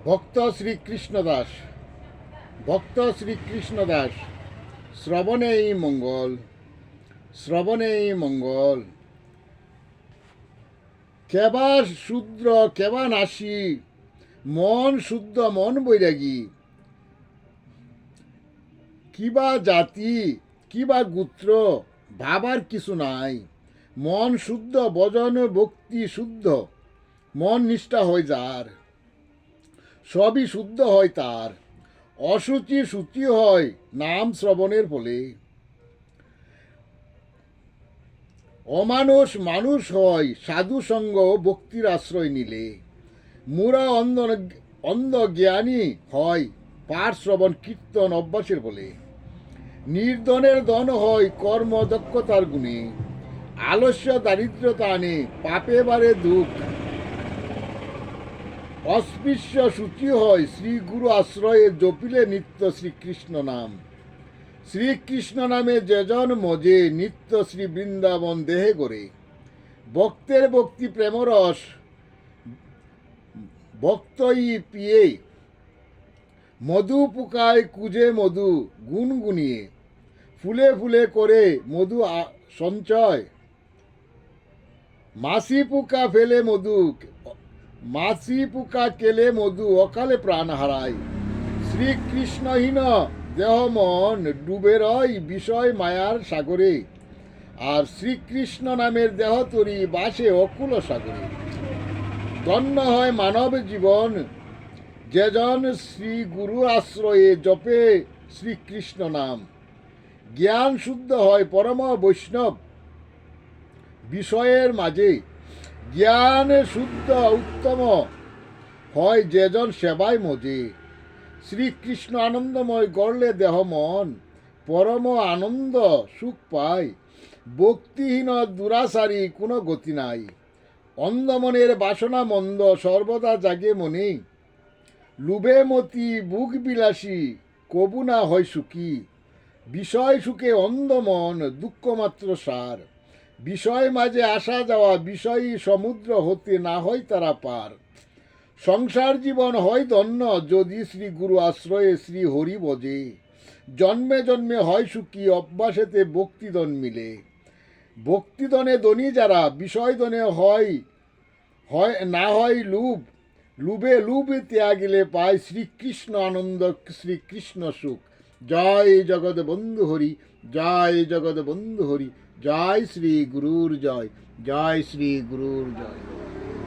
ভক্ত শ্রীকৃষ্ণ দাস ভক্ত শ্রীকৃষ্ণ দাস শ্রবণেই মঙ্গল শ্রবণেই মঙ্গল। কেবা শূদ্র কেবা নাসি, মন শুদ্ধ মন বৈরাগী, কিবা জাতি কিবা গোত্র ভাবার কিছু নাই। মন শুদ্ধ ভজন ভক্তি শুদ্ধ, মন নিষ্ঠা হয় যার, সবই শুদ্ধ হয় তার। অসুচি শুচি হয় নাম শ্রবণের ফলে, অমানুষ মানুষ হয় সাধু সঙ্গ ভক্তির আশ্রয় নিলে। মুরা অন্ধ জ্ঞানী হয় পাঠ শ্রবণ কীর্তন অভ্যাসের বলে। নির্ধনের ধন হয় কর্ম দক্ষতার গুণে, আলস্য দারিদ্রতা আনে পাপে বারে দুঃখ। অস্পৃশ্য সূচি হয় শ্রী গুরু আশ্রয়ে জপিলে নিত্য শ্রীকৃষ্ণ নাম। শ্রীকৃষ্ণ নামে যেজন মজে নিত্য শ্রী বৃন্দাবন দেহে করে। ভক্তের ভক্তি প্রেমরস ভক্তই পিয়ে, মধু পুকায় কুজে মধু গুনগুনিয়ে। ফুলে ফুলে করে মধু সঞ্চয়, মাছি পোকা ফেলে মধু মাছি পোকা কেলে মধু অকালে প্রাণ হারায়। শ্রীকৃষ্ণহীন দেহ মন ডুবে রয় বিষয় মায়ার সাগরে, আর শ্রীকৃষ্ণ নামের দেহ তরি বাসে অকুল সাগরে। ধন্য হয় মানব জীবন যেজন শ্রী গুরু আশ্রয়ে জপে শ্রীকৃষ্ণ নাম। জ্ঞান শুদ্ধ হয় পরম বৈষ্ণব বিষয়ের মাঝে, জ্ঞান শুদ্ধ উত্তম হয় যেজন সেবায় মজে। শ্রীকৃষ্ণ আনন্দময় গড়লে দেহ মন পরম আনন্দ সুখ পায়। ভক্তিহীন দুরাচারী কোনো গতি নাই, অন্ধমনের বাসনা মন্দ সর্বদা জাগে মনে। লুভে মতি বুক বিলাসী কবু না হয় সুখী, বিষয় সুখে অন্ধ মন দুঃখ মাত্র সার। বিষয় মাঝে আসা যাওয়া বিষয়ী সমুদ্র হতে না হয় তারা পার। সংসার জীবন হয় ধন্য যদি শ্রী গুরু আশ্রয়ে শ্রী হরি বজে। জন্মে জন্মে হয় সুখী অভ্যাসেতে ভক্তিদন মিলে। ভক্তিদনে ধনী যারা বিষয় দনে হয় হয় না হয় লুভ, লুভে লুভ ত্যাগিলে পায় শ্রীকৃষ্ণ আনন্দ শ্রীকৃষ্ণ সুখ। জয় জগৎ বন্ধু হরি, জয় জগৎ বন্ধু হরি, জয় শ্রী গুরুর জয়, জয় শ্রী গুরুর জয়।